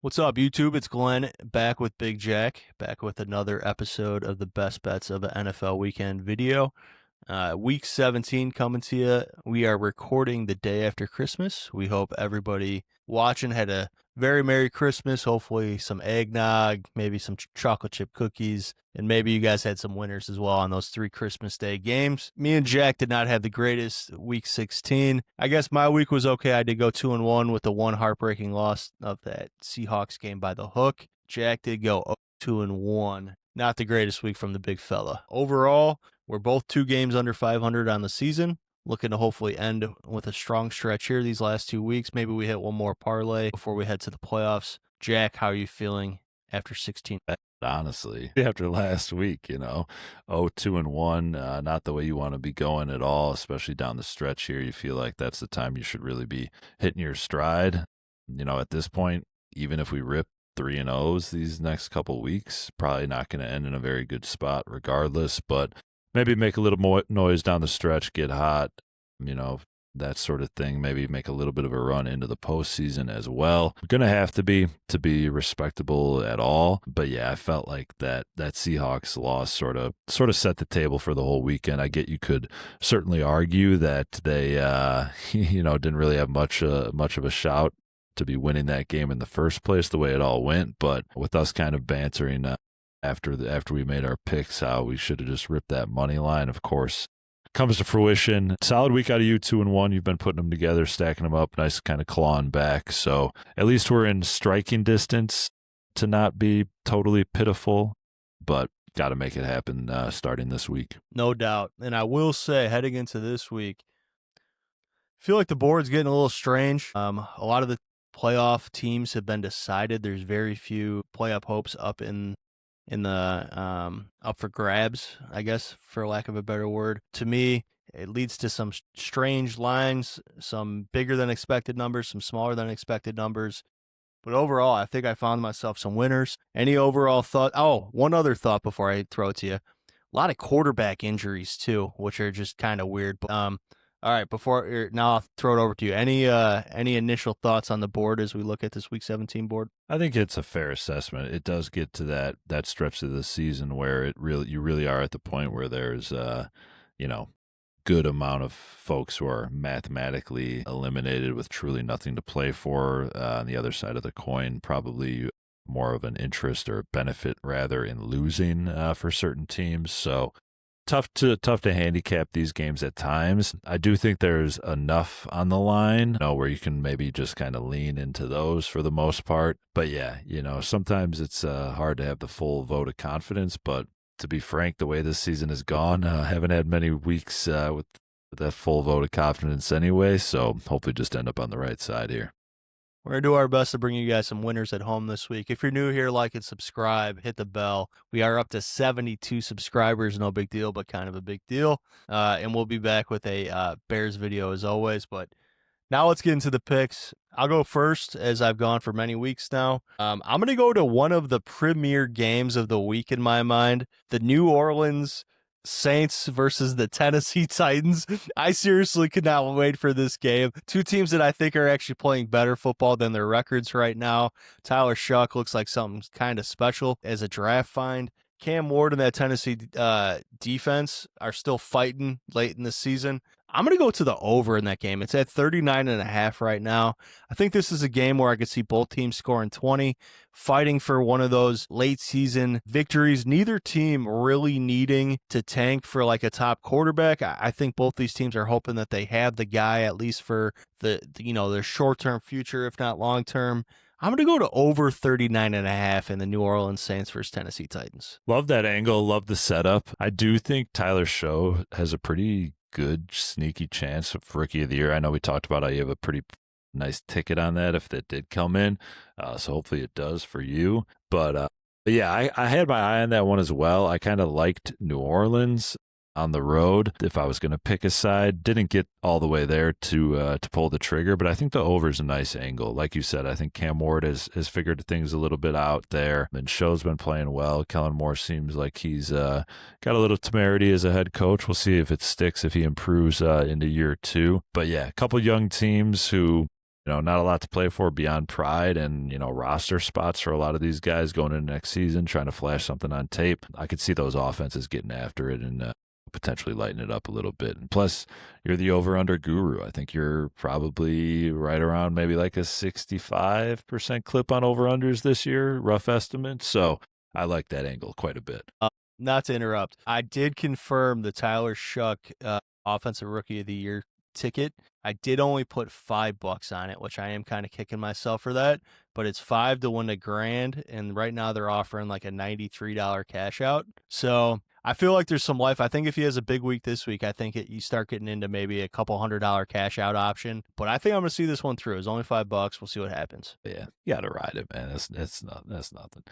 What's up, YouTube? It's Glenn back with Big Jack, back with another episode of the Best Bets of the NFL Weekend video. Week 17 coming to you. We are recording the day after Christmas. We hope everybody watching had a very Merry Christmas. Hopefully, some eggnog, maybe some chocolate chip cookies, and maybe you guys had some winners as well on those 3 Christmas Day games. Me and Jack did not have the greatest week 16. I guess my week was okay. I did go 2-1 with the one heartbreaking loss of that Seahawks game by the hook. Jack did go 2-1. Not the greatest week from the big fella. Overall, we're both 2 games under 500 on the season. Looking to hopefully end with a strong stretch here these last 2 weeks. Maybe we hit one more parlay before we head to the playoffs. Jack, how are you feeling after 16? Honestly, after last week, 2-1, not the way you want to be going at all, especially down the stretch here. You feel like that's the time you should really be hitting your stride. At this point, even if we rip 3-0s these next couple weeks, probably not going to end in a very good spot regardless, but maybe make a little more noise down the stretch, get hot, that sort of thing. Maybe make a little bit of a run into the postseason as well. Gonna have to be respectable at all. But yeah, I felt like that Seahawks loss sort of set the table for the whole weekend. I get you could certainly argue that they didn't really have much of a shout to be winning that game in the first place, the way it all went. But with us kind of bantering after we made our picks, how we should have just ripped that money line, of course, comes to fruition. Solid week out of you, 2-1. You've been putting them together, stacking them up, nice kind of clawing back. So at least we're in striking distance to not be totally pitiful, but got to make it happen starting this week. No doubt. And I will say, heading into this week, I feel like the board's getting a little strange. A lot of the playoff teams have been decided. There's very few playoff hopes up in the up for grabs, I guess, for lack of a better word. To me, it leads to some strange lines, some bigger than expected numbers, some smaller than expected numbers. But overall, I think I found myself some winners. Any overall thought? Oh, one other thought before I throw it to you. A lot of quarterback injuries too, which are just kind of weird. All right, now I'll throw it over to you. Any initial thoughts on the board as we look at this Week 17 board? I think it's a fair assessment. It does get to that stretch of the season where you really are at the point where there's good amount of folks who are mathematically eliminated with truly nothing to play for. On the other side of the coin, probably more of an interest or benefit rather in losing for certain teams. So tough to handicap these games at times. I do think there's enough on the line, where you can maybe just kind of lean into those for the most part. But yeah, sometimes it's hard to have the full vote of confidence. But to be frank, the way this season has gone, I haven't had many weeks with that full vote of confidence anyway. So hopefully just end up on the right side here. We're going to do our best to bring you guys some winners at home this week. If you're new here, like and subscribe, hit the bell. We are up to 72 subscribers. No big deal, but kind of a big deal. And we'll be back with a Bears video as always. But now let's get into the picks. I'll go first, as I've gone for many weeks now. I'm going to go to one of the premier games of the week in my mind, the New Orleans Saints versus the Tennessee Titans. I seriously could not wait for this game. Two teams that I think are actually playing better football than their records right now. Tyler Shuck looks like something kind of special as a draft find. Cam Ward and that Tennessee defense are still fighting late in the season. I'm going to go to the over in that game. It's at 39.5 right now. I think this is a game where I could see both teams scoring 20, fighting for one of those late season victories. Neither team really needing to tank for like a top quarterback. I think both these teams are hoping that they have the guy at least for their short-term future, if not long-term. I'm going to go to over 39.5 in the New Orleans Saints versus Tennessee Titans. Love that angle. Love the setup. I do think Tyler Show has a pretty good sneaky chance of Rookie of the Year. I know we talked about how you have a pretty nice ticket on that if that did come in. So hopefully it does for you. But yeah, I had my eye on that one as well. I kind of liked New Orleans on the road if I was going to pick a side. Didn't get all the way there to pull the trigger, but I think the over is a nice angle. Like you said, I think Cam Ward has figured things a little bit out there, and Show's been playing well. Kellen Moore seems like he's got a little temerity as a head coach. We'll see if it sticks, if he improves into year 2. But yeah, a couple young teams who Not a lot to play for beyond pride and, roster spots for a lot of these guys going into next season, trying to flash something on tape. I could see those offenses getting after it and potentially lighten it up a little bit. And plus, you're the over-under guru. I think you're probably right around maybe like a 65% clip on over-unders this year, rough estimate. So I like that angle quite a bit. Not to interrupt, I did confirm the Tyler Shuck Offensive Rookie of the Year ticket. I did only put $5 on it, which I am kind of kicking myself for that, but it's 5 to win $1,000, and right now they're offering like a $93 cash out. So I feel like there's some life. I think if he has a big week this week, I think you start getting into maybe a couple $100 cash out option. But I think I'm going to see this one through. It's only $5. We'll see what happens. Yeah, you got to ride it, man. That's nothing.